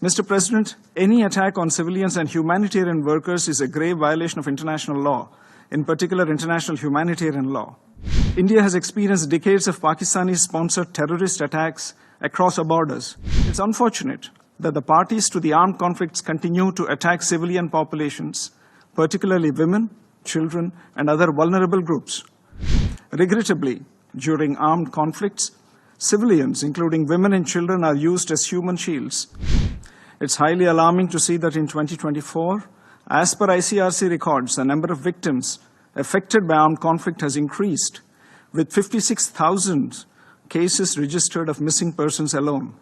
Mr. President, any attack on civilians and humanitarian workers is a grave violation of international law, in particular international humanitarian law. India has experienced decades of Pakistani-sponsored terrorist attacks across our borders. It's unfortunate that the parties to the armed conflicts continue to attack civilian populations, particularly women, children, and other vulnerable groups. Regrettably, during armed conflicts, civilians, including women and children, are used as human shields. It's highly alarming to see that in 2024, as per ICRC records, the number of victims affected by armed conflict has increased, with 56,000 cases registered of missing persons alone.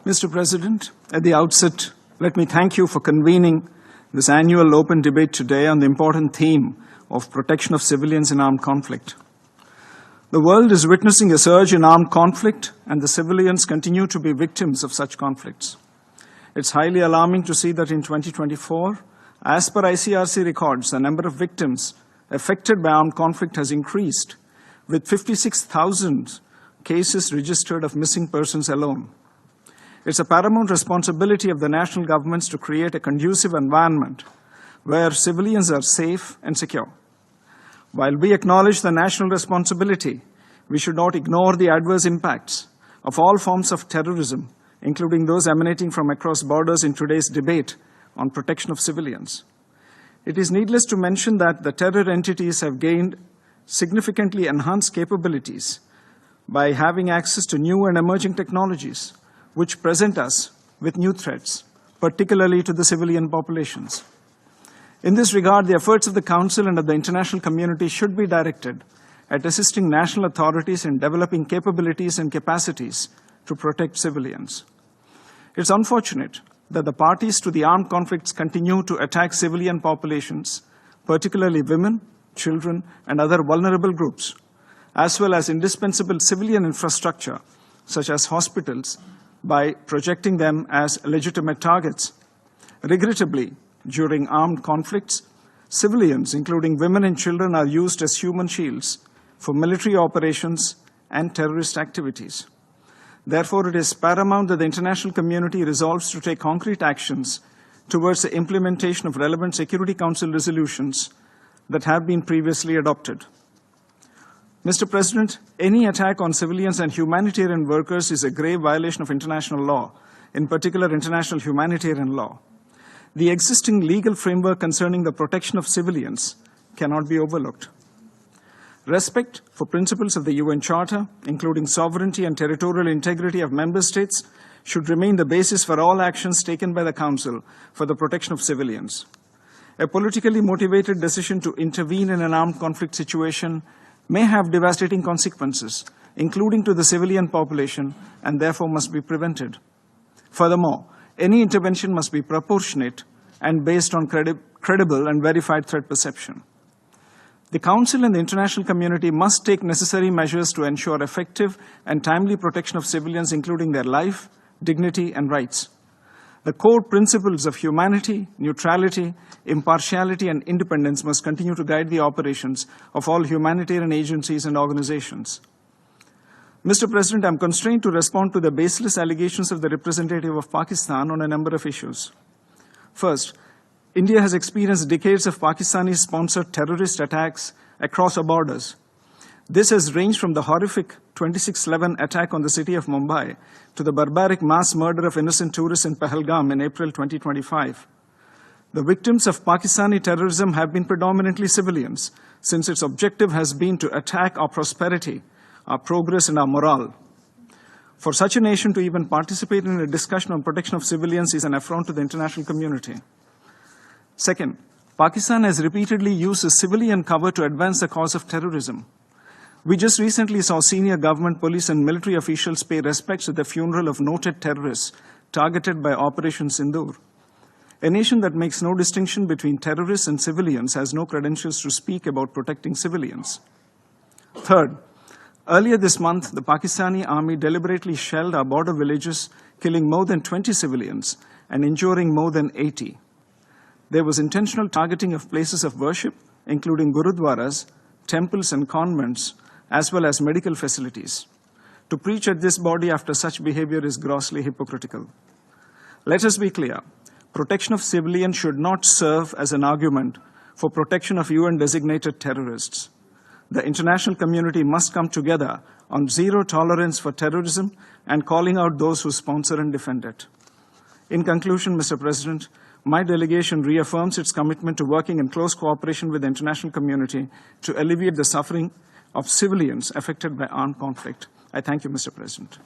Mr. President, at the outset, let me thank you for convening this annual open debate today on the important theme of protection of civilians in armed conflict. The world is witnessing a surge in armed conflict, and the civilians continue to be victims of such conflicts. It's highly alarming to see that in 2024, as per ICRC records, the number of victims affected by armed conflict has increased, with 56,000 cases registered of missing persons alone. It's a paramount responsibility of the national governments to create a conducive environment where civilians are safe and secure. While we acknowledge the national responsibility, we should not ignore the adverse impacts of all forms of terrorism, including those emanating from across borders in today's debate on protection of civilians. It is needless to mention that the terror entities have gained significantly enhanced capabilities by having access to new and emerging technologies, which present us with new threats, particularly to the civilian populations. In this regard, the efforts of the Council and of the international community should be directed at assisting national authorities in developing capabilities and capacities to protect civilians. It's unfortunate that the parties to the armed conflicts continue to attack civilian populations, particularly women, children, and other vulnerable groups, as well as indispensable civilian infrastructure, such as hospitals, by projecting them as legitimate targets. Regrettably, during armed conflicts, civilians, including women and children, are used as human shields for military operations and terrorist activities. Therefore, it is paramount that the international community resolves to take concrete actions towards the implementation of relevant Security Council resolutions that have been previously adopted. Mr. President, any attack on civilians and humanitarian workers is a grave violation of international law, in particular international humanitarian law. The existing legal framework concerning the protection of civilians cannot be overlooked. Respect for principles of the UN Charter, including sovereignty and territorial integrity of member states, should remain the basis for all actions taken by the Council for the protection of civilians. A politically motivated decision to intervene in an armed conflict situation may have devastating consequences, including to the civilian population, and therefore must be prevented. Furthermore, any intervention must be proportionate and based on credible and verified threat perception. The Council and the international community must take necessary measures to ensure effective and timely protection of civilians, including their life, dignity, and rights. The core principles of humanity, neutrality, impartiality, and independence must continue to guide the operations of all humanitarian agencies and organizations. Mr. President, I am constrained to respond to the baseless allegations of the representative of Pakistan on a number of issues. First, India has experienced decades of Pakistani-sponsored terrorist attacks across our borders. This has ranged from the horrific 26/11 attack on the city of Mumbai to the barbaric mass murder of innocent tourists in Pahalgam in April 2025. The victims of Pakistani terrorism have been predominantly civilians, since its objective has been to attack our prosperity, our progress, and our morale. For such a nation to even participate in a discussion on protection of civilians is an affront to the international community. Second, Pakistan has repeatedly used the civilian cover to advance the cause of terrorism. We just recently saw senior government, police, and military officials pay respects at the funeral of noted terrorists targeted by Operation Sindoor. A nation that makes no distinction between terrorists and civilians has no credentials to speak about protecting civilians. Third, earlier this month, the Pakistani army deliberately shelled our border villages, killing more than 20 civilians and injuring more than 80. There was intentional targeting of places of worship, including gurudwaras, temples, and convents, as well as medical facilities. To preach at this body after such behavior is grossly hypocritical. Let us be clear. Protection of civilians should not serve as an argument for protection of UN-designated terrorists. The international community must come together on zero tolerance for terrorism and calling out those who sponsor and defend it. In conclusion, Mr. President, my delegation reaffirms its commitment to working in close cooperation with the international community to alleviate the suffering of civilians affected by armed conflict. I thank you, Mr. President.